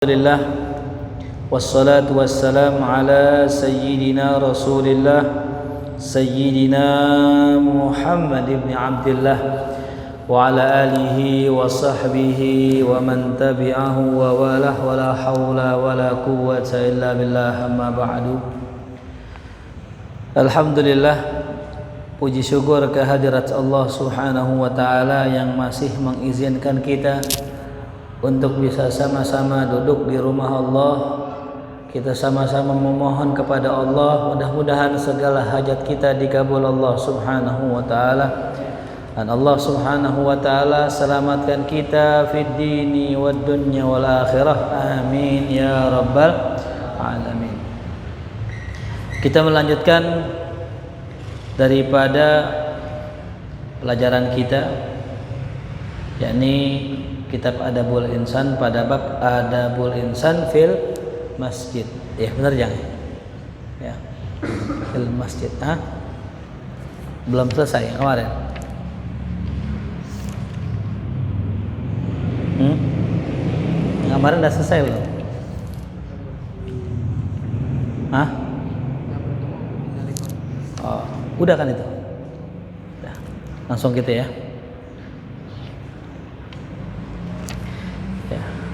Alhamdulillah wassalatu wassalamu ala sayyidina Rasulillah sayyidina Muhammad ibn Abdullah wa ala alihi wa sahbihi wa man tabi'ahu wa walah wa la hawla wa la quwwata illa billah amma ba'du. Alhamdulillah, puji syukur kehadirat Allah Subhanahu wa taala yang masih mengizinkan kita untuk bisa sama-sama duduk di rumah Allah. Kita sama-sama memohon kepada Allah, mudah-mudahan segala hajat kita dikabul Allah Subhanahu wa taala. Dan Allah Subhanahu wa taala selamatkan kita fid dini wad dunya wal akhirah. Amin ya rabbal alamin. Kita melanjutkan daripada pelajaran kita, yakni kitab Adabul Insan pada bab Adabul Insan fil Masjid. Ya, benar jangan? Ya. Fil Masjid. Belum selesai kemarin. Kemarin udah selesai belum? Oh, udah kan itu? Udah. Langsung gitu ya.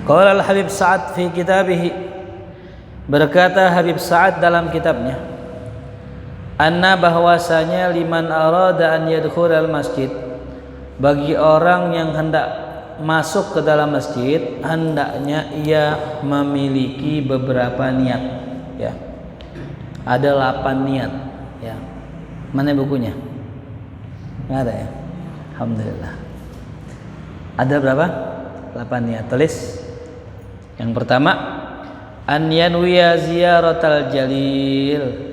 Qala al-Habib Sa'ad fi kitabih, berkata Habib Sa'ad dalam kitabnya, anna bahwasanya liman arada an yadkhulal masjid, bagi orang yang hendak masuk ke dalam masjid, hendaknya ia memiliki beberapa niat, ya. Ada 8 niat, ya. Mana bukunya? Enggak ada ya? Alhamdulillah. Ada berapa? 8 niat. Tulis. Yang pertama, an yanwiya ziyaratal jalil,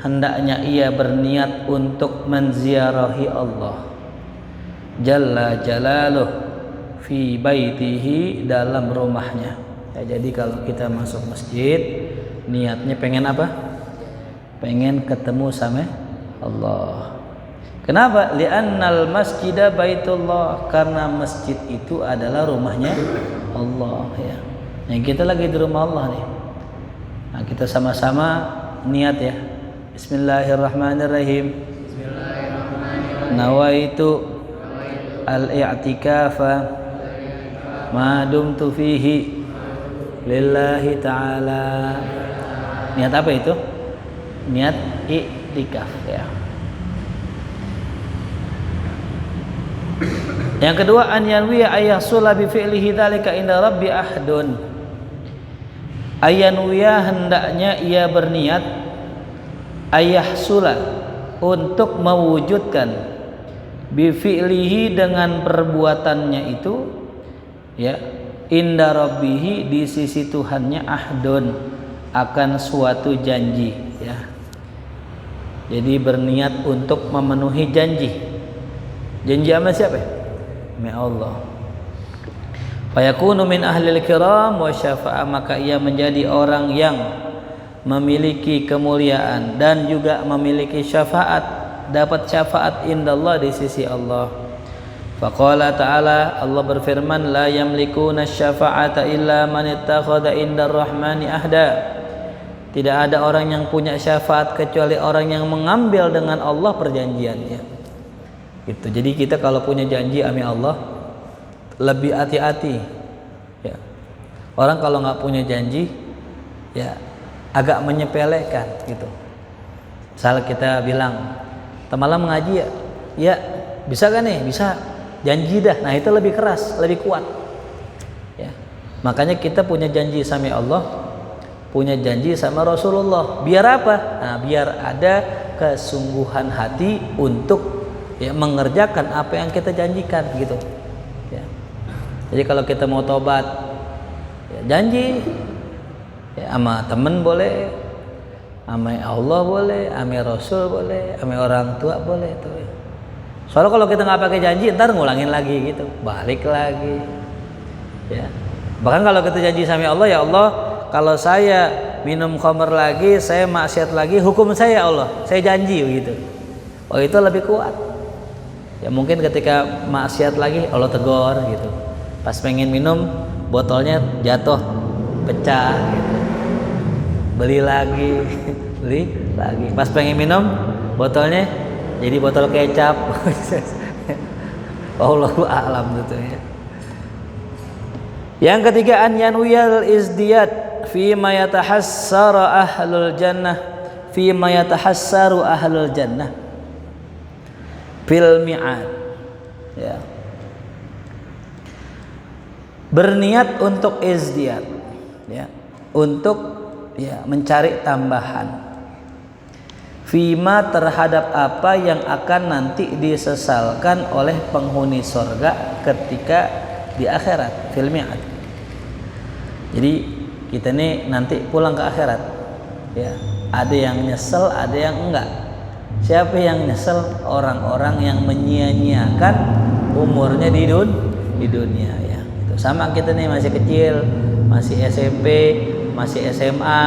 hendaknya ia berniat untuk menziarahi Allah Jalla Jalaluh fi baitihi, dalam rumahnya. Ya, jadi kalau kita masuk masjid, niatnya pengen apa? Pengen ketemu sama Allah. Kenapa? Li'annal masjida baitullah, karena masjid itu adalah rumahnya Allah, ya. Nah, kita lagi di rumah Allah nih. Nah, kita sama-sama niat ya. Bismillahirrahmanirrahim. Nawaitu al-i'tikafa ma dumtu fihi lillahi ta'ala. Niat apa itu? Niat i'tikaf, ya. Yang kedua, an yanwiya ayyahsula bi fi'lihi dzalika inda rabbi ahdun. Ayanwiya, hendaknya ia berniat, ayyahsula, untuk mewujudkan, bi fi'lihi, dengan perbuatannya itu, ya, inda rabbihi, di sisi Tuhannya, ahdun, akan suatu janji, ya. Jadi berniat untuk memenuhi janji. Janji sama siapa? Sama Allah. Fayakunu min ahlil kiram wa syafa'ah, maka ia menjadi orang yang memiliki kemuliaan dan juga memiliki syafaat, dapat syafaat indallah, di sisi Allah. Faqala ta'ala, Allah berfirman, la yamlikuna syafa'ata illa man ittakhadha indar rahmani ahda. Tidak ada orang yang punya syafaat kecuali orang yang mengambil dengan Allah perjanjiannya. Gitu. Jadi kita kalau punya janji sama Allah, lebih hati-hati, ya. Orang kalau nggak punya janji, ya, agak menyepelekan gitu. Misal kita bilang, malam mengaji ya, ya, bisa kan nih? Bisa, janji dah. Nah, itu lebih keras, lebih kuat, ya. Makanya kita punya janji sama Allah, punya janji sama Rasulullah. Biar apa? Nah, biar ada kesungguhan hati untuk, ya, mengerjakan apa yang kita janjikan, gitu. Jadi kalau kita mau tobat, ya, janji, ya, sama temen boleh, sama Allah boleh, sama Rasul boleh, sama orang tua boleh tuh. Soalnya kalau kita nggak pakai janji, ntar ngulangin lagi gitu, balik lagi, ya. Bahkan kalau kita janji sama Allah, ya Allah, kalau saya minum khamr lagi, saya maksiat lagi, hukum saya Allah, saya janji gitu. Oh, itu lebih kuat. Ya, mungkin ketika maksiat lagi, Allah tegur gitu. Pas pengen minum, botolnya jatuh, pecah gitu. Beli lagi beli lagi, pas pengen minum botolnya jadi botol kecap. Wallahu a'lam gitu ya. Yang ketiga, an yanwiyal izdiyad fi ma yatahassaru ahlul jannah fi ma yatahassaru ahlul jannah fil mi'ad, ya. Berniat untuk izdiyad, ya, untuk ya mencari tambahan fima terhadap apa yang akan nanti disesalkan oleh penghuni surga ketika di akhirat, fil mi'ad. Jadi kita nih nanti pulang ke akhirat, ya, ada yang nyesel, ada yang enggak. Siapa yang nyesel? Orang-orang yang menyia-nyiakan umurnya di dunia, ya. Itu sama kita nih masih kecil, masih SMP, masih SMA,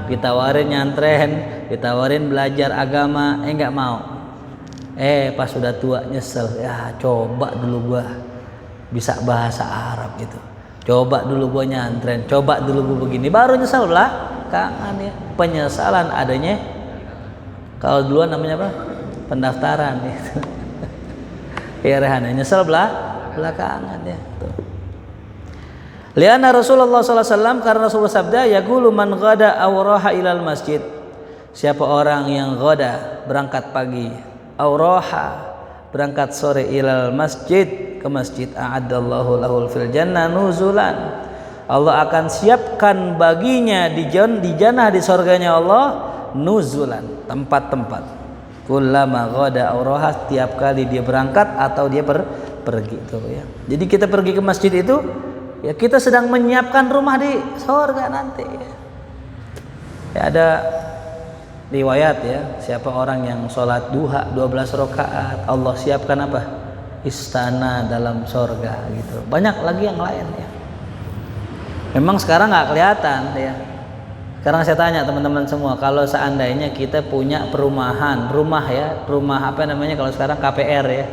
ditawarin nyantren, ditawarin belajar agama, enggak mau. Pas sudah tua nyesel, ya coba dulu gua bisa bahasa Arab gitu. Coba dulu gue nyantren, coba dulu gue begini, baru nyesal belakangan ya. Penyesalan adanya kalau duluan namanya apa? Pendaftaran gitu. Ya rehan, nyesal belakangan ya. Tuh. Lianna Rasulullah sallallahu alaihi wasallam, karena Rasulullah sabda, yaqulu man ghada aw raha ilal masjid. Siapa orang yang ghada berangkat pagi, aw raha berangkat sore, ilal masjid ke masjid, a'addallahu lahul fil jannah nuzulan. Allah akan siapkan baginya di jannah, di surganya Allah, nuzulan, tempat-tempat. Kullama ghada auraha, tiap kali dia berangkat atau dia pergi itu ya. Jadi kita pergi ke masjid itu ya kita sedang menyiapkan rumah di surga nanti ya. Ya ada riwayat ya, siapa orang yang sholat duha 12 rakaat, Allah siapkan apa? Istana dalam surga gitu. Banyak lagi yang lain ya. Memang sekarang nggak kelihatan ya. Sekarang saya tanya teman-teman semua, kalau seandainya kita punya perumahan, rumah apa namanya kalau sekarang KPR ya,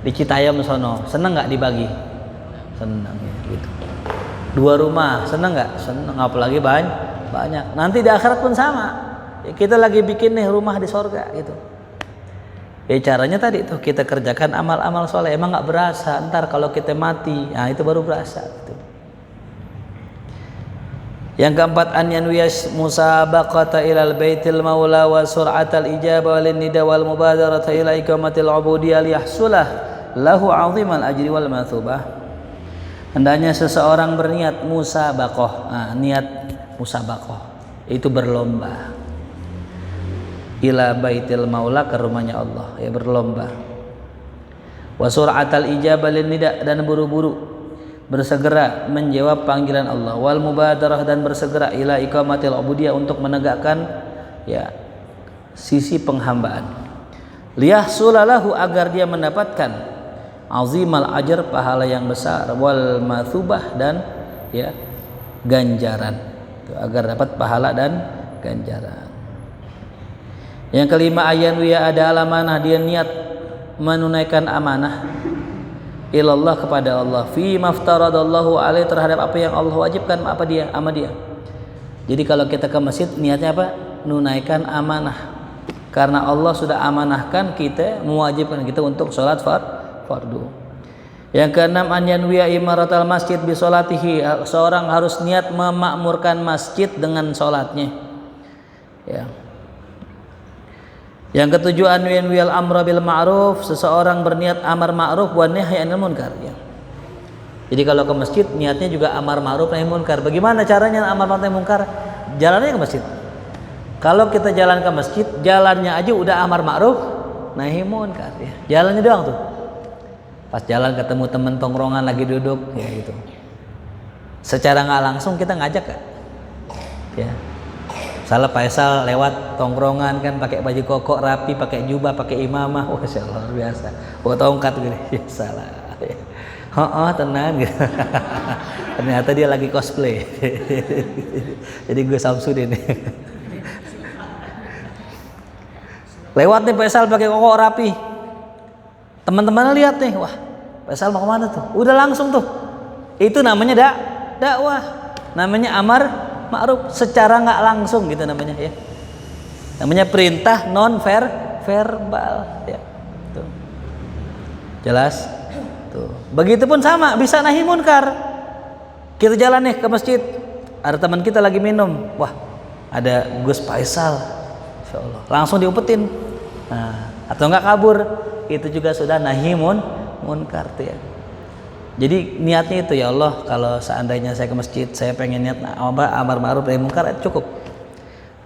di Citayam sono, seneng nggak dibagi? Seneng ya gitu. 2 rumah, seneng nggak? Seneng, apalagi banyak. Nanti di akhirat pun sama. Ya, kita lagi bikin nih rumah di surga gitu. Ya caranya tadi tuh kita kerjakan amal-amal soleh, emang nggak berasa. Ntar kalau kita mati, nah itu baru berasa. Gitu. Yang keempat, an yanwiyas musabaqata ilal baitil maula wa sur'atal ijabah wal nida wal mubadarata ila iqamatil ubudiyyah liyahsulah lahu 'azimal ajri wal mathubah. Hendaknya seseorang berniat musabaqah. Nah, niat musabaqah itu berlomba. Ila baitil maula, ke rumahnya Allah, ya berlomba. Wa sur'atal ijabah lin nida, dan buru-buru bersegera menjawab panggilan Allah. Wal mubadarah, dan bersegera ila iqamatil ubudiyyah, untuk menegakkan ya sisi penghambaan. Liyahsulalahu, agar dia mendapatkan azimal ajr, pahala yang besar, wal mathubah, dan ya ganjaran. Agar dapat pahala dan ganjaran. Yang kelima, ayanwiya ada amanah, dia niat menunaikan amanah ilallah, kepada Allah, fi maftaradallahu alaih, terhadap apa yang Allah wajibkan sama dia. Jadi kalau kita ke masjid niatnya apa? Menunaikan amanah, karena Allah sudah amanahkan kita, mewajibkan kita untuk sholat fardu. Yang keenam, an yanwiya imaratal masjid bi sholatihi, seorang harus niat memakmurkan masjid dengan sholatnya ya. Yang ketujuh, an yanwiyal amra bil ma'ruf, seseorang berniat amar ma'ruf wa nahy anil munkar ya. Jadi kalau ke masjid niatnya juga amar ma'ruf nahi munkar. Bagaimana caranya amar ma'ruf nahi munkar? Jalannya ke masjid. Kalau kita jalan ke masjid, jalannya aja udah amar ma'ruf nahi munkar ya. Jalannya doang tuh. Pas jalan ketemu teman tongkrongan lagi duduk ya gitu. Secara nggak langsung kita ngajak kan? Ya. Salah Faisal lewat tongkrongan kan, pakai baju koko rapi, pakai jubah, pakai imamah, wah Masya Allah luar biasa, bawa tongkat gitu, ya salah, tenang gitu. Ternyata dia lagi cosplay, jadi gue Samsudin. Lewat nih Faisal pakai koko rapi, teman-teman lihat nih, wah Faisal mau kemana tuh? Udah langsung tuh, itu namanya dakwah. namanya amar ma'ruf secara nggak langsung gitu namanya ya. Namanya perintah non verbal ya. Tuh. Jelas? Tuh. Begitupun sama bisa nahi munkar. Kita jalan nih ke masjid, ada teman kita lagi minum, wah ada Gus Faisal, Insya Allah langsung diumpetin. Nah, atau enggak kabur, itu juga sudah nahi munkar tuh ya. Jadi niatnya itu, ya Allah, kalau seandainya saya ke masjid, saya pengen niat amar ma'ruf nahi munkar, cukup.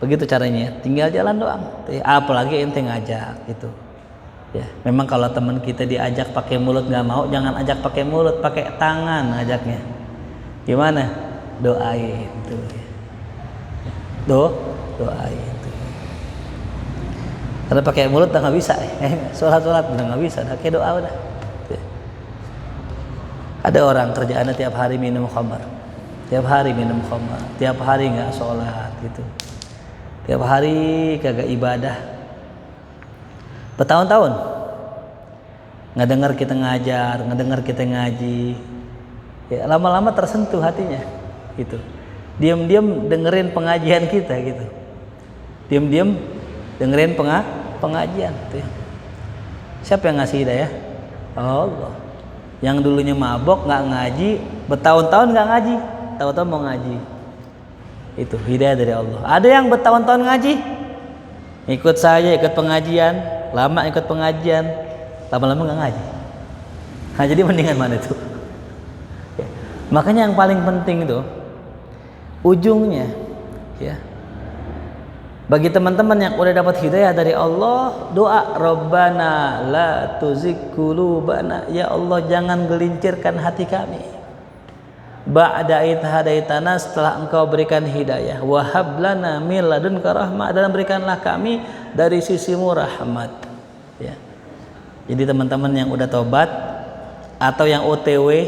Begitu caranya, tinggal jalan doang. Apalagi ente ngajak gitu. Ya, memang kalau teman kita diajak pakai mulut nggak mau, jangan ajak pakai mulut, pakai tangan ajaknya. Gimana? Doain tuh. Doain tuh. Karena pakai mulut udah nggak bisa. Sholat udah nggak bisa, udah kayak doa udah. Ada orang kerjaannya tiap hari minum khamar, tiap hari nggak sholat gitu, tiap hari kagak ibadah, bertahun-tahun nggak dengar kita ngajar, nggak dengar kita ngaji, ya lama-lama tersentuh hatinya, gitu. Diam-diam dengerin pengajian kita gitu, diam-diam dengerin pengajian, gitu ya. Siapa yang ngasih hidayah? Allah. Yang dulunya mabok nggak ngaji, bertahun-tahun nggak ngaji, tahu-tahu mau ngaji, itu hidayah dari Allah. Ada yang bertahun-tahun ngaji, ikut saya ikut pengajian, lama ikut pengajian, lama-lama nggak ngaji. Nah, jadi mendingan mana itu? Ya. Makanya yang paling penting itu ujungnya, ya. Bagi teman-teman yang udah dapat hidayah dari Allah, doa Rabbana la tuzigh qulubana, ya Allah jangan gelincirkan hati kami. Ba'da id hadaitana, setelah Engkau berikan hidayah, wa hab lana min ladunka rahmah, dan berikanlah kami dari sisimu rahmat. Ya. Jadi teman-teman yang udah tobat atau yang OTW,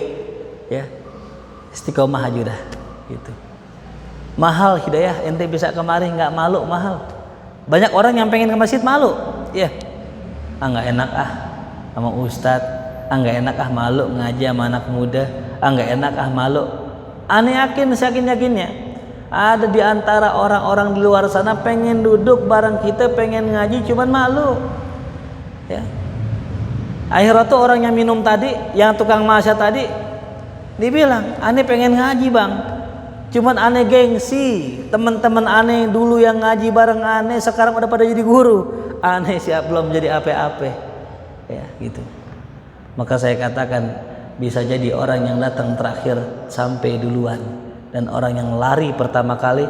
ya, istiqomah aja udah gitu. Mahal hidayah, ente bisa kemari nggak malu, mahal. Banyak orang yang pengen ke masjid malu, ya, nggak enak sama ustadz, nggak enak malu ngaji sama anak muda, nggak enak malu. Aneh yakinnya ada di antara orang-orang di luar sana pengen duduk bareng kita, pengen ngaji, cuman malu, ya. Akhirnya tuh orang yang minum tadi, yang tukang masak tadi, dibilang, aneh pengen ngaji bang, cuman aneh gengsi, teman-teman aneh dulu yang ngaji bareng aneh sekarang udah pada jadi guru, aneh siap belum jadi apa-apa, ya gitu. Maka saya katakan bisa jadi orang yang datang terakhir sampai duluan, dan orang yang lari pertama kali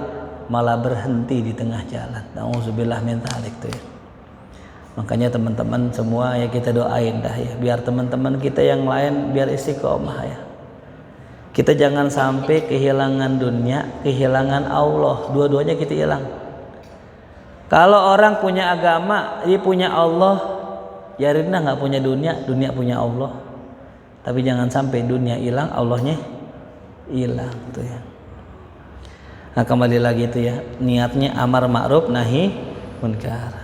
malah berhenti di tengah jalan. Nauzubillah min dzalik tuh ya. Makanya teman-teman semua ya kita doain dah ya, biar teman-teman kita yang lain biar istiqomah ya. Kita jangan sampai kehilangan dunia, kehilangan Allah, dua-duanya kita hilang. Kalau orang punya agama, dia punya Allah, ya Rina nggak punya dunia, dunia punya Allah. Tapi jangan sampai dunia hilang, Allahnya hilang tuh ya. Nah kembali lagi itu ya, niatnya amar ma'ruf nahi munkar.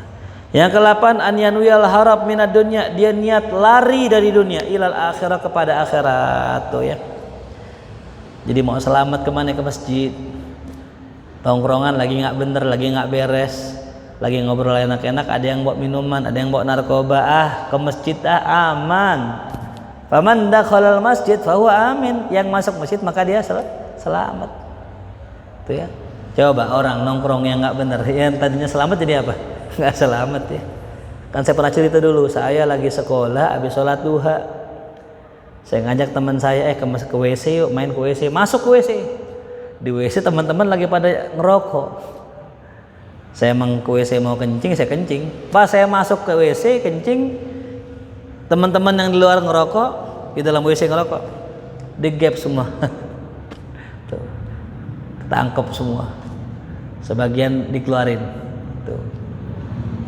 Yang ke-8, an yanwiyal harab minad dunya, dia niat lari dari dunia ilal akhirah, kepada akhirat tuh ya. Jadi mau selamat kemana? Ke masjid. Tongkrongan lagi nggak bener, lagi nggak beres, lagi ngobrol enak-enak, ada yang bawa minuman, ada yang bawa narkoba, ke masjid aman. Faman dakhalal masjid fahuwa amin. Yang masuk masjid maka dia selamat. Tuh ya. Coba orang nongkrong yang nggak bener, yang tadinya selamat jadi apa? Nggak selamat ya. Kan saya pernah cerita dulu, saya lagi sekolah habis sholat duha. Saya ngajak teman saya ke WC yuk, main ke WC. Masuk ke WC, di WC teman-teman lagi pada ngerokok. Saya emang ke WC mau kencing, saya kencing. Pas saya masuk ke WC kencing, teman-teman yang di luar ngerokok, di dalam WC ngerokok, di gap semua. Tuh, ketangkep semua, sebagian dikeluarin. Tuh,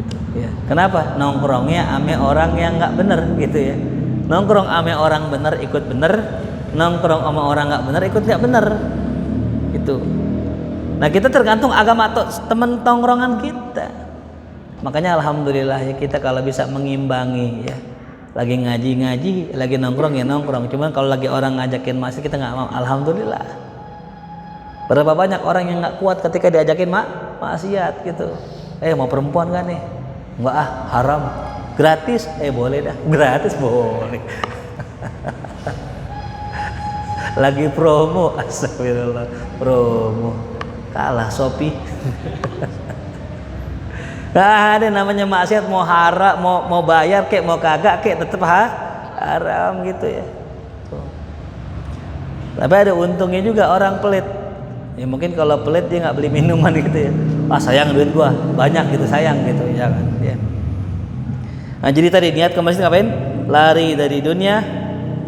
gitu, ya. Kenapa? Nongkrongnya ame orang yang nggak bener gitu ya. Nongkrong ame orang bener ikut bener, nongkrong sama orang nggak bener ikut nggak bener, itu. Nah kita tergantung agama atau teman tongkrongan kita. Makanya alhamdulillah ya kita kalau bisa mengimbangi ya, lagi ngaji, lagi nongkrong ya nongkrong. Cuman kalau lagi orang ngajakin masjid kita nggak mau, alhamdulillah. Berapa banyak orang yang nggak kuat ketika diajakin maksiat gitu. Mau perempuan kan nih? Enggak ah, haram. Gratis? Boleh dah. Gratis boleh. Lagi promo, astagfirullah, promo. Kalah Shopee. Nah, ada namanya maksiat, mau haram, mau bayar kek, mau kagak kek, tetap haram gitu ya. Tapi ada untungnya juga orang pelit. Ya mungkin kalau pelit dia nggak beli minuman gitu ya. Sayang duit gua banyak gitu, sayang gitu, jangan ya. Nah, jadi tadi niat ke masjid ngapain? Lari dari dunia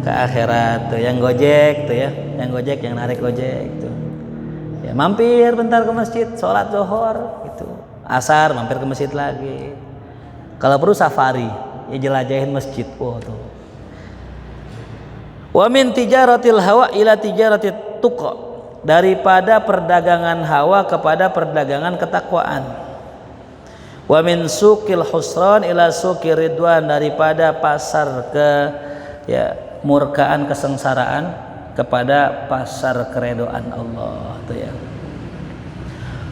ke akhirat tuh, yang gojek tuh ya, yang gojek, yang narik gojek tuh. Ya, mampir bentar ke masjid, sholat zuhur gitu. Asar mampir ke masjid lagi. Kalau perlu safari, ya jelajahin masjid. Tuh. Wa min tijaratil hawa ila tijaratit tuqa. Daripada perdagangan hawa kepada perdagangan ketakwaan. Wa min suqil husran ila suqi ridwan. Daripada pasar murkaan kesengsaraan kepada pasar keredoan Allah tuh ya.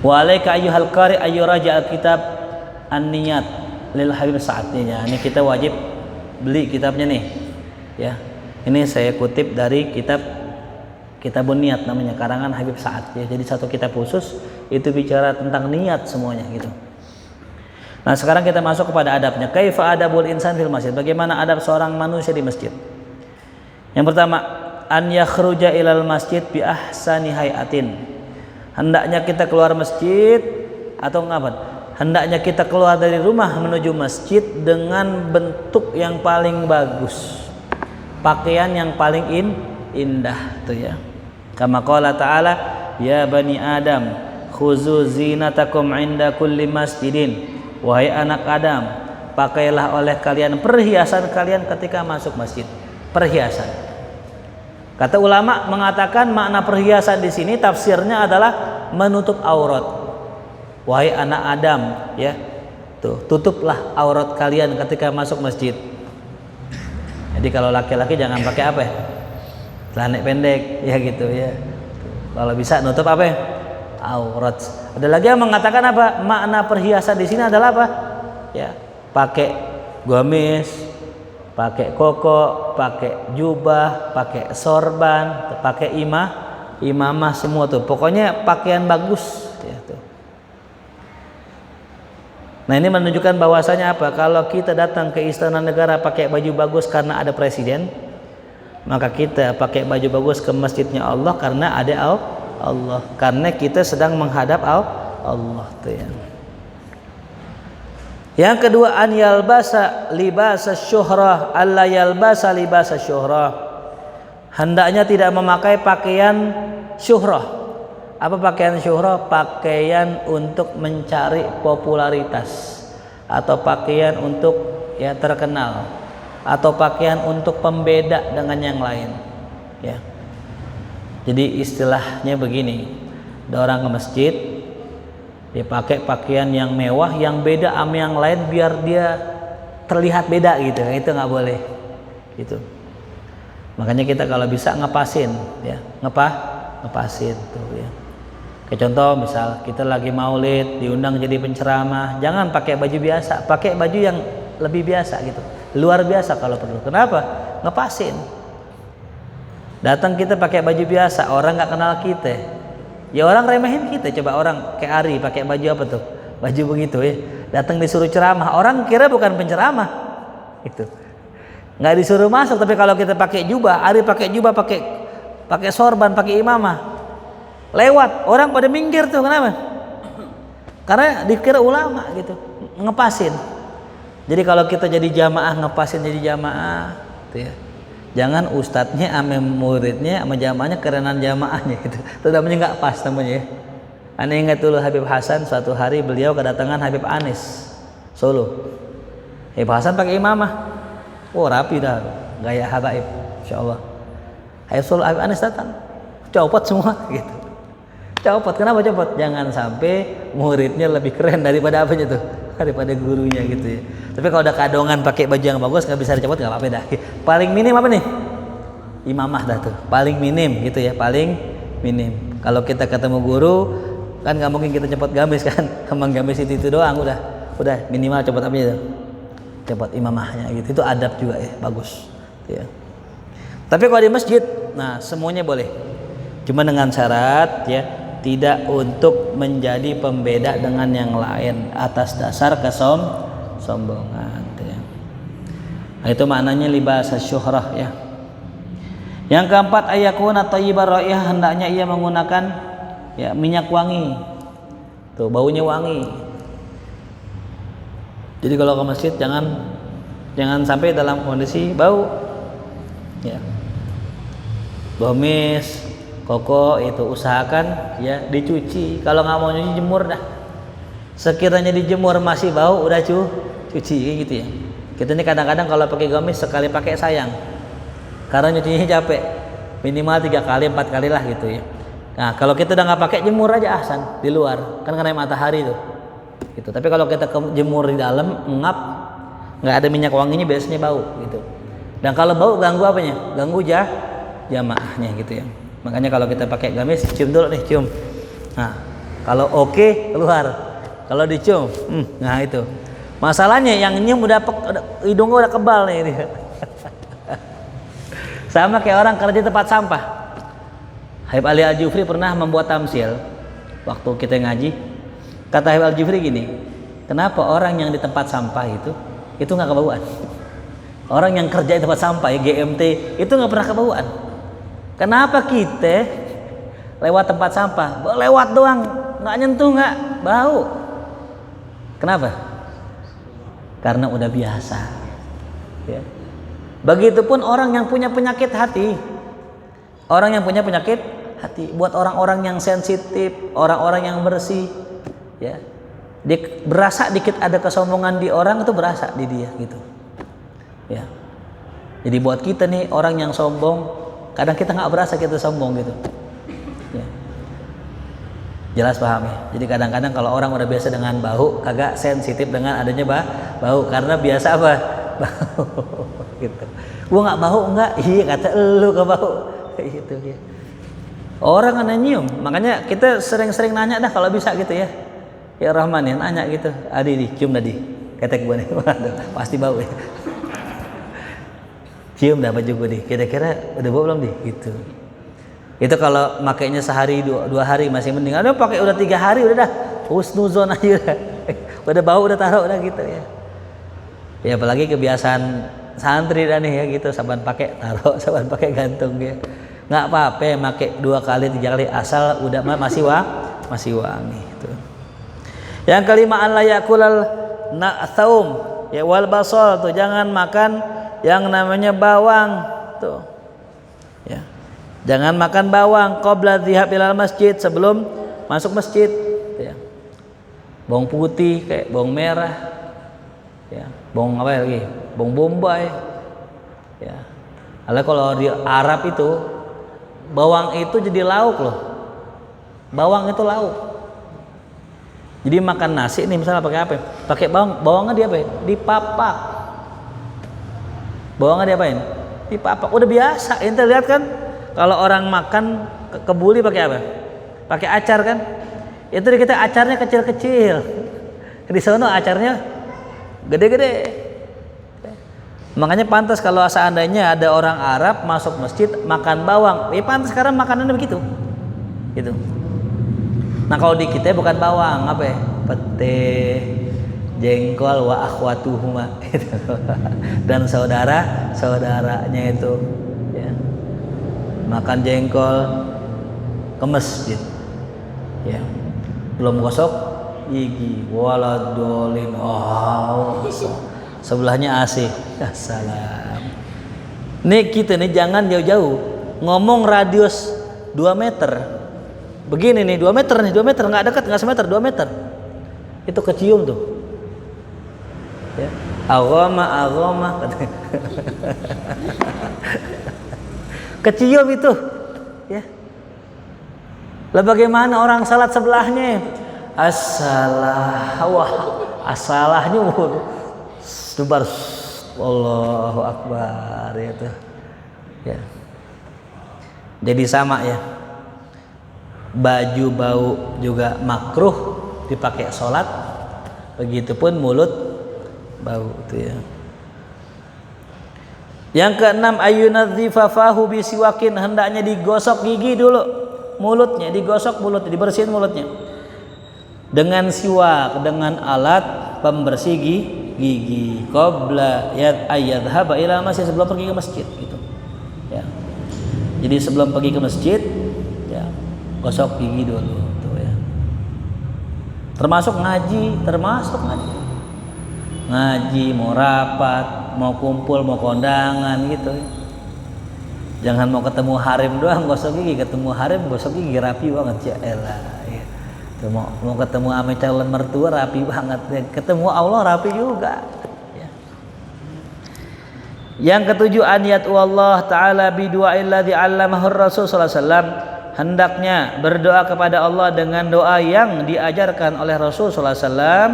Wa alaika ayyuhal qari ayyuraja alkitab an-niyat lil Habib Sa'ad ya. Ini kita wajib beli kitabnya nih ya. Ini saya kutip dari Kitabun Niat namanya, karangan Habib Sa'ad ya. Jadi satu kitab khusus itu bicara tentang niat semuanya gitu. Nah, sekarang kita masuk kepada adabnya. Kaifa adabul insan fil masjid? Bagaimana adab seorang manusia di masjid? Yang pertama, an yakhruja ilal masjid bi ahsani hayatin. Hendaknya kita keluar masjid atau ngapain? Hendaknya kita keluar dari rumah menuju masjid dengan bentuk yang paling bagus. Pakaian yang paling indah tuh ya. Kama qala ta'ala, ya bani Adam, khuzu zinatakum inda kulli masjidin. Wahai anak Adam, pakailah oleh kalian perhiasan kalian ketika masuk masjid. Perhiasan. Kata ulama mengatakan makna perhiasan di sini tafsirnya adalah menutup aurat. Wahai anak Adam, ya. Tuh, tutuplah aurat kalian ketika masuk masjid. Jadi kalau laki-laki jangan pakai apa ya? Celana pendek ya gitu ya. Kalau bisa nutup apa ya? Aurat. Ada lagi yang mengatakan apa? Makna perhiasan di sini adalah apa? Ya, pakai gamis, pakai koko, pakai jubah, pakai sorban, pakai imamah semua tuh. Pokoknya pakaian bagus ya tuh. Nah, ini menunjukkan bahwasanya apa? Kalau kita datang ke istana negara pakai baju bagus karena ada presiden, maka kita pakai baju bagus ke masjidnya Allah karena ada Allah, karena kita sedang menghadap Allah tuh ya. Yang kedua, an yalbasa libasa syuhrah alla yalbasa libasa syuhrah. Hendaknya tidak memakai pakaian syuhrah. Apa pakaian syuhrah? Pakaian untuk mencari popularitas atau pakaian untuk ya terkenal, atau pakaian untuk pembeda dengan yang lain ya. Jadi istilahnya begini, ada orang ke masjid dia pakai pakaian yang mewah yang beda sama yang lain biar dia terlihat beda gitu. Itu nggak boleh gitu. Makanya kita kalau bisa ngepasin ya, ngepasin tuh ya. Kayak contoh misal kita lagi maulid diundang jadi penceramah, jangan pakai baju biasa, pakai baju yang lebih biasa gitu, luar biasa kalau perlu. Kenapa? Ngepasin. Datang kita pakai baju biasa, orang nggak kenal kita, ya orang remehin kita. Coba orang kayak Ari pakai baju apa tuh? Baju begitu ya. Datang disuruh ceramah, orang kira bukan penceramah, itu nggak disuruh masuk. Tapi kalau kita pakai jubah, Ari pakai jubah, pakai sorban, pakai imamah, lewat orang pada minggir tuh. Kenapa? Karena dikira ulama gitu, ngepasin. Jadi kalau kita jadi jamaah, ngepasin jadi jamaah tuh ya. Jangan ustadznya ame muridnya sama jamaahnya kerenan jamaahnya gitu. Itu namanya nggak pas namanya ya. Ane ingat dulu Habib Hasan, suatu hari beliau kedatangan Habib Anis Solo. Habib Hasan pakai imamah. Oh rapi dah, gaya habaib, insyaallah. Habib Solo, Habib Anis datang, copot semua gitu. Copot, kenapa copot? Jangan sampai muridnya lebih keren daripada apanya tuh, daripada gurunya gitu ya. Tapi kalau udah kadongan pakai baju yang bagus nggak bisa dicopot, nggak apa-apa dah. Paling minim apa nih? Imamah dah tuh, paling minim gitu ya, paling minim. Kalau kita ketemu guru kan nggak mungkin kita cepot gamis kan, emang gamis itu doang udah minimal cepot apa itu, cepot imamahnya gitu, itu adab juga ya, bagus ya. Tapi kalau di masjid, nah semuanya boleh, cuma dengan syarat ya tidak untuk menjadi pembeda dengan yang lain atas dasar kesombongan ya. Nah, itu maknanya libas syuhrah ya. Yang keempat, ayakuna thayyibar raihah, hendaknya ia menggunakan ya minyak wangi. Tuh baunya wangi. Jadi kalau ke masjid jangan sampai dalam kondisi bau. Ya. Bau mis, koko itu usahakan ya dicuci. Kalau nggak mau nyuci jemur dah. Sekiranya dijemur masih bau udah cuci gitu ya. Kita ini kadang-kadang kalau pakai gamis sekali pakai sayang. Karena nyucinya capek, minimal 3 kali 4 kali lah gitu ya. Nah kalau kita udah nggak pakai, jemur aja ahsan di luar, kan kena matahari tuh gitu. Tapi kalau kita jemur di dalam ngap, nggak ada minyak wanginya, biasanya bau gitu. Dan kalau bau ganggu apanya? Ganggu jamaahnya gitu ya. Makanya kalau kita pakai gamis, cium dulu nih, cium. Nah kalau oke keluar, kalau dicium nah itu masalahnya, yang nyium hidungnya udah kebal nih dia. Sama kayak orang kerja di tempat sampah. Habib Ali Al-Jufri pernah membuat tamsil waktu kita ngaji. Kata Habib Al-Jufri gini, kenapa orang yang di tempat sampah itu nggak kebauan? Orang yang kerja di tempat sampah ya, GMT itu nggak pernah kebauan. Kenapa kita lewat tempat sampah, lewat doang, nggak nyentuh, nggak bau? Kenapa? Karena udah biasa. Ya. Begitupun orang yang punya penyakit hati. Orang yang punya penyakit hati, buat orang-orang yang sensitif, orang-orang yang bersih, ya, berasa dikit ada kesombongan di orang itu berasa di dia gitu, ya. Jadi buat kita nih orang yang sombong, kadang kita nggak berasa kita sombong gitu, ya. Jelas paham ya? Jadi kadang-kadang kalau orang udah biasa dengan bau, kagak sensitif dengan adanya bau, karena biasa apa? Bau gitu. Gua nggak bau enggak? Iya kata lu ke bau gitu ya. Orang kan nyium, makanya kita sering-sering nanya dah kalau bisa gitu ya. Ya Rahman ya nanya gitu. Adi di cium tadi. Ketek gua nih. Waduh, pasti bau ya. Cium dah baju gua nih. Kira-kira udah bau belum di? Gitu. Itu kalau makainya sehari 2 hari masih mending. Ada pakai udah 3 hari udah dah husnuzon aja udah. Udah bau udah taruh udah gitu ya. Ya apalagi kebiasaan santri dah nih ya gitu, saban pakai taruh, saban pakai gantung ya. Nggak apa-apa pakai 2 kali 3 kali asal udah masih wangi gitu. Yang kelima, an la yakulal na'thaum ya wal basal, tuh jangan makan yang namanya bawang tuh. Ya. Jangan makan bawang qabla dhihab ilal masjid, sebelum masuk masjid ya. Bawang putih kayak bawang merah ya, bawang apa lagi, bawang bombay ya. Kalau di Arab itu bawang itu jadi lauk loh, bawang itu lauk. Jadi makan nasi nih misalnya pakai apa, pakai bawangnya dia apa, dipapak, bawangnya diapain, dipapak, udah biasa. Ente lihat kan kalau orang makan kebuli pakai apa, pakai acar kan, itu di kita acarnya kecil-kecil, di sana acarnya gede-gede. Makanya pantas kalau seandainya ada orang Arab masuk masjid makan bawang, pantas sekarang makanannya begitu gitu. Nah kalau di kita bukan bawang, apa ya, pete, jengkol, wa akhwatuhuma dan saudara-saudaranya itu ya. Makan jengkol ke masjid ya, belum gosok gigi, waladolin, sebelahnya AC. Assalam. Nih kita nih jangan jauh-jauh ngomong radius 2 meter. Begini nih 2 meter nih, 2 meter nggak dekat, nggak semeter, 2 meter. Itu kecium tuh. Ya. Agama kecium itu ya. Lah bagaimana orang salat sebelahnya? Asalahnya sebar Allahu Akbar itu ya. Jadi sama ya. baju bau juga makruh dipakai sholat, begitupun mulut bau itu ya. Yang keenam, ayunadzifa fahu bisiwakin, hendaknya digosok gigi dulu mulutnya, digosok mulutnya, dibersihin mulutnya dengan siwak, dengan alat pembersih gigi. Qabla ayyadhhaba ila masjid, sebelum pergi ke masjid gitu. Ya. Jadi sebelum pergi ke masjid, ya, gosok gigi dulu tuh ya. Termasuk ngaji. Ngaji, mau rapat, mau kumpul, mau kondangan gitu. Jangan mau ketemu harim doang gosok gigi, ketemu harim gosok gigi rapi banget ya elah. Ya. Mau ketemu ame calon mertua rapi banget, ya. Ketemu Allah rapi juga. Ya. Yang ketujuh, aniyat Allah taala bi du'ail ladzi 'allamahu Rasul sallallahu alaihi wasallam, hendaknya berdoa kepada Allah dengan doa yang diajarkan oleh Rasul sallallahu alaihi wasallam.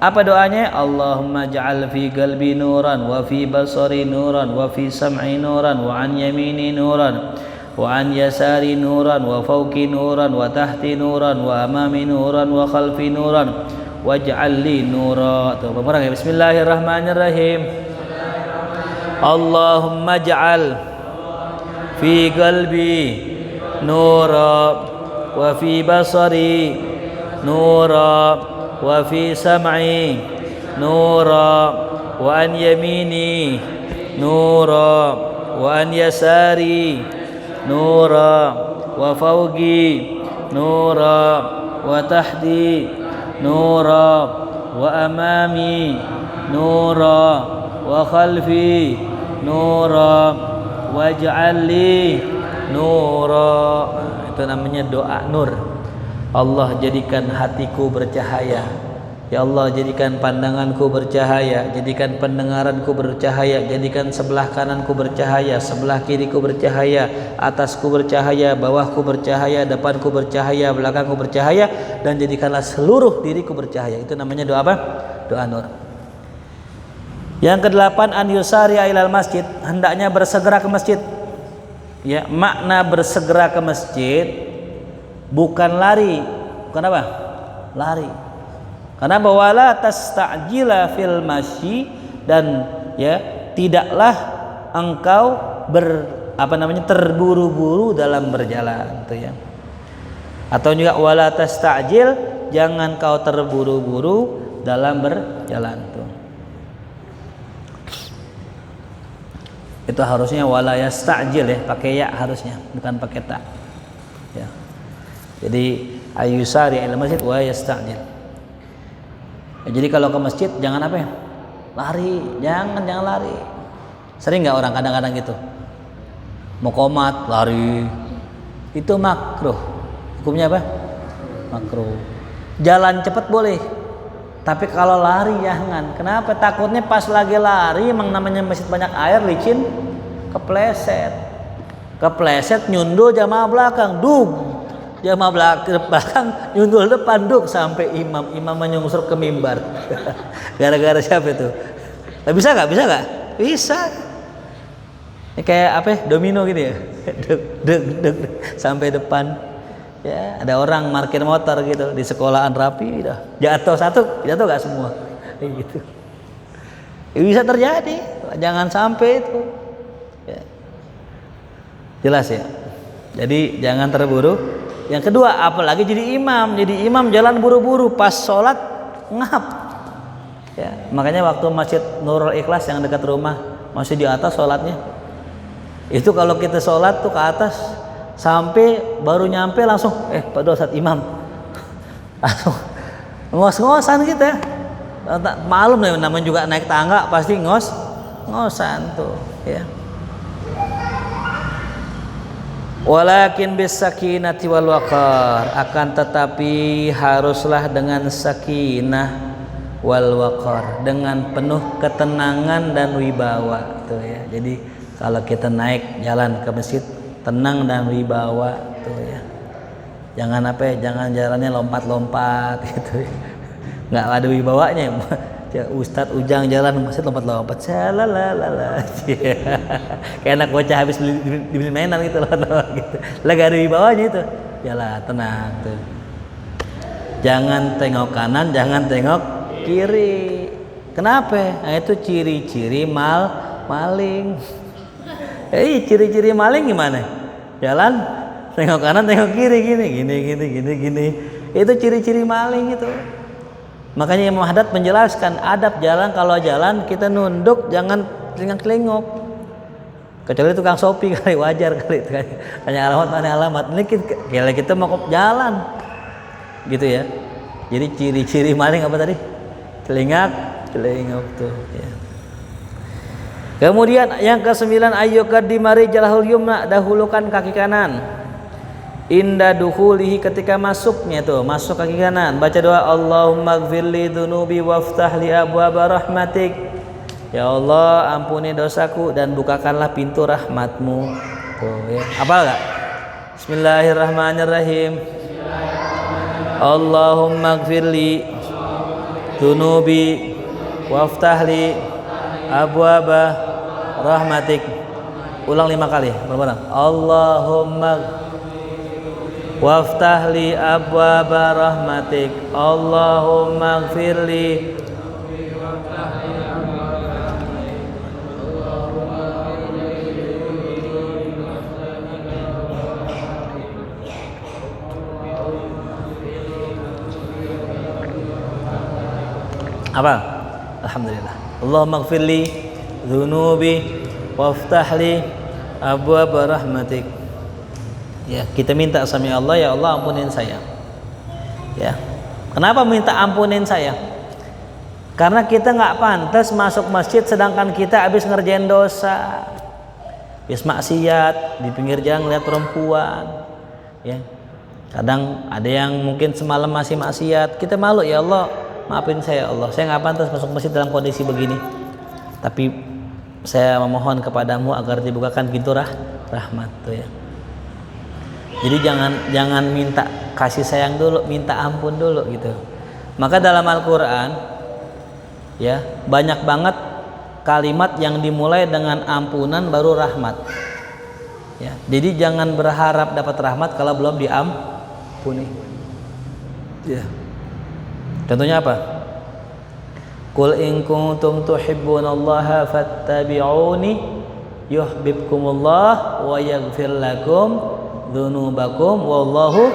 Apa doanya? Allahumma ja'al fi qalbi nuran wa fi basari nuran wa fi sam'i nuran wa an yamini nuran wa an yasari nuran wa fawqi nuran wa tahti nuran wa amami nuran wa khalfi nuran waj'al li nura. Bismillahirrahmanirrahim. Allahumma ja'al fi qalbi nura wa fi basari nura wa fi sam'i nura wa an yamini nura wa an yasari nura wa fawqi nura wa tahti nura wa amami nura wa khalfi nura waj'al li nura. Itu namanya doa nur. Allah jadikan hatiku bercahaya. Ya Allah, jadikan pandanganku bercahaya, jadikan pendengaranku bercahaya, jadikan sebelah kananku bercahaya, sebelah kiriku bercahaya, atasku bercahaya, bawahku bercahaya, depanku bercahaya, belakangku bercahaya, dan jadikanlah seluruh diriku bercahaya. Itu namanya doa apa? Doa nur. Yang kedelapan, an yusari'a ilal masjid, hendaknya bersegera ke masjid. Ya, makna bersegera ke masjid bukan lari. Bukan apa? Lari. Karena wala tasta'jila fil masyi, dan ya tidaklah engkau terburu-buru dalam berjalan tuh ya. Atau juga wala tasta'jil, jangan kau terburu-buru dalam berjalan tuh. Itu harusnya wala yasta'jil ya, pakai ya harusnya, bukan pakai ta. Ya. Jadi ayusari ila masjid wa yasta'jil. Ya, jadi kalau ke masjid jangan apa ya? Lari, jangan lari. Sering nggak orang kadang-kadang gitu? Mau qomat lari. Itu makruh. Hukumnya apa? Makruh. Jalan cepat boleh. Tapi kalau lari jangan. Kenapa? Takutnya pas lagi lari, emang namanya masjid banyak air, licin, kepleset nyundul jamaah belakang, jamaah belakang nyundul depan, sampai imam menyungsur ke mimbar. Gara-gara siapa itu? Bisa nggak? Bisa. Ini kayak apa? Domino gitu ya. Sampai depan. Ya, ada orang parkir motor gitu di sekolahan rapi, jatuh satu, jatuh nggak semua, gitu. Bisa terjadi, jangan sampai itu. Ya. Jelas ya. Jadi jangan terburu. Yang kedua, apalagi jadi imam jalan buru-buru pas sholat ngap. Ya, makanya waktu Masjid Nurul Ikhlas yang dekat rumah masih di atas sholatnya. Itu kalau kita sholat tuh ke atas, sampai baru nyampe langsung pada saat imam langsung ngos-ngosan kita. Malum ya, namanya juga naik tangga pasti ngosan tuh ya. Walakin bisakinati wal waqar, akan tetapi haruslah dengan sakinah wal waqar, dengan penuh ketenangan dan wibawa tuh ya. Jadi kalau kita naik jalan ke masjid tenang dan wibawa tuh ya. Jangan jangan jalannya lompat-lompat gitu ya. Nggak ada wibawanya ya. Ustadz Ujang jalan masih lompat-lompat, salalala. Kayak anak bocah habis dibeli mainan gitu loh gitu. Lah gak ada wibawanya itu. jalan, tenang tuh. Jangan tengok kanan, jangan tengok kiri. Kenapa? Nah, itu ciri-ciri maling. Ciri-ciri maling gimana? Jalan, tengok kanan, tengok kiri, gini. Itu ciri-ciri maling itu. Makanya Imam Haddad menjelaskan adab jalan, kalau jalan kita nunduk, jangan telingak-telingok. Kecuali tukang Shopee kali, wajar kali tanya alamat. Ini kita mau jalan. Gitu ya. Jadi ciri-ciri maling apa tadi? Telingak tuh ya. Kemudian yang ke-9, ayyuqaddima rijlahul yumna, dahulukan kaki kanan. Inda dukhulihi, ketika masuknya tuh, masuk kaki kanan. Baca doa, Allahumma ighfirli dzunubi waftah li abwaaba rahmatik. Ya Allah, ampuni dosaku dan bukakanlah pintu rahmatmu. Tuh ya. Hafal enggak? Bismillahirrahmanirrahim. Allahumma ighfirli dzunubi waftahli abwaaba rahmatik. Ulang 5 kali bareng-bareng. Allahumma waftahli abwaaba rahmatik. Allahumma ighfirli. Apa? Alhamdulillah. Allahumma ighfirli dzunubi waftahli abwaab rahmatik. Ya, kita minta sama Allah, ya Allah ampunin saya. Ya. Kenapa minta ampunin saya? Karena kita nggak pantas masuk masjid sedangkan kita habis ngerjain dosa. Habis maksiat, di pinggir jalan lihat perempuan. Ya. Kadang ada yang mungkin semalam masih maksiat, kita malu, ya Allah maafin saya Allah, saya nggak pantas masuk masjid dalam kondisi begini. Tapi saya memohon kepadamu agar dibukakan pintu rahmat tuh ya. Jadi jangan minta kasih sayang dulu, minta ampun dulu gitu. Maka dalam Al-Quran ya banyak banget kalimat yang dimulai dengan ampunan baru rahmat. Ya, jadi jangan berharap dapat rahmat kalau belum diampuni. Ya. Contohnya apa? Qul in kuntum tuhibbunallaha fattabi'uni yuhibbukumullah wa yaghfir lakum dzunubakum wallahu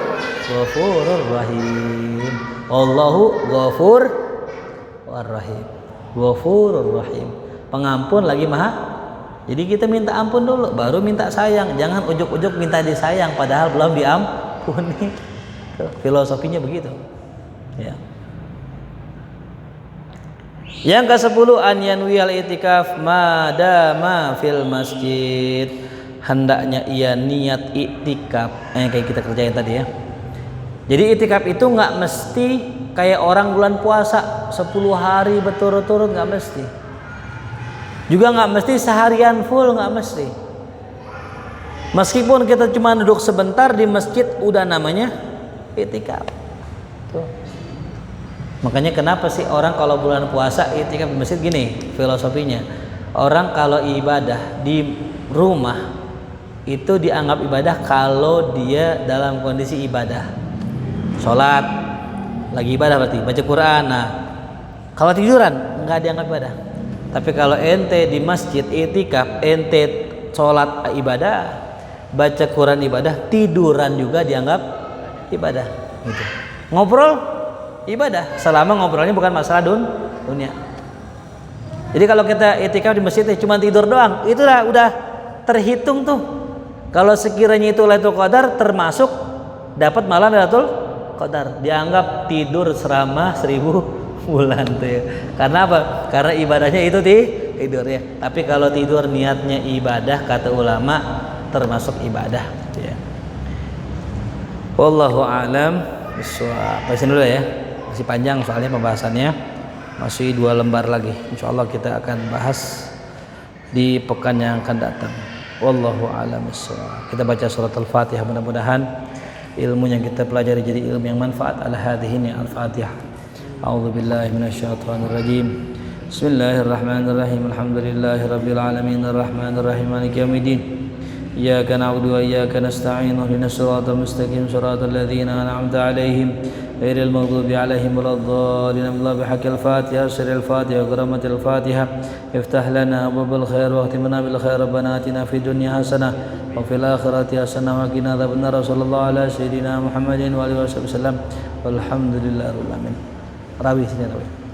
ghafurur rahim. Wallahu ghafur warrahim. Ghafurur rahim. Pengampun lagi Maha. Jadi kita minta ampun dulu baru minta sayang. Jangan ujuk-ujuk minta disayang padahal belum diampuni. Filosofinya begitu. Ya. Yang ke-10, an yanwiyal itikaf madama fil masjid. Hendaknya ia niat iktikaf kayak kita kerjain tadi ya. Jadi iktikaf itu nggak mesti kayak orang bulan puasa 10 hari berturut-turut, nggak mesti. Juga nggak mesti seharian full, nggak mesti. Meskipun kita cuma duduk sebentar di masjid udah namanya iktikaf. Tuh. Makanya kenapa sih orang kalau bulan puasa iktikaf di masjid gini filosofinya. Orang kalau ibadah di rumah itu dianggap ibadah kalau dia dalam kondisi ibadah. Sholat lagi ibadah berarti baca Quran. Nah, kalau tiduran nggak dianggap ibadah. Tapi kalau ente di masjid iktikaf, ente sholat ibadah, baca Quran ibadah, tiduran juga dianggap ibadah. Gitu. Ngobrol ibadah selama ngobrolnya bukan masalah dunia. Jadi kalau kita iktikaf di masjid cuma tidur doang, itu udah terhitung tuh. Kalau sekiranya itu Lailatul Qadar termasuk dapat malam Lailatul Qadar, dianggap tidur selama 1000 bulan tuh ya. Karena apa? Karena ibadahnya itu tidur ya. Tapi kalau tidur niatnya ibadah kata ulama termasuk ibadah ya. Wallahu a'lam bishawab. Bacain dulu ya. Masih panjang soalnya pembahasannya, masih 2 lembar lagi. Insyaallah kita akan bahas di pekan yang akan datang. Wallahu a'lam bishawab. Kita baca surat Al-Fatihah, mudah-mudahan ilmu yang kita pelajari jadi ilmu yang manfaat. Ala hadhihi al-Fatihah. A'udzu billahi minasyaitonir rajim. Bismillahirrahmanirrahim. Alhamdulillahirabbil alamin arrahmanirrahim maliki yaumiddin. إياك نعبد وإياك نستعين اهدنا الصراط المستقيم صراط الذين أنعمت عليهم غير المغضوب عليهم ولا الضالين الله بحق الفاتحة سر الفاتحة وكرامة الفاتحة افتح لنا أبواب الخير واختمنا بالخير ربنا آتنا في الدنيا حسنة وفي الآخرة حسنة وقنا عذاب النار صلى الله على سيدنا محمد وآله وصحبه وسلم والحمد لله رب العالمين. Rawi sini rawi.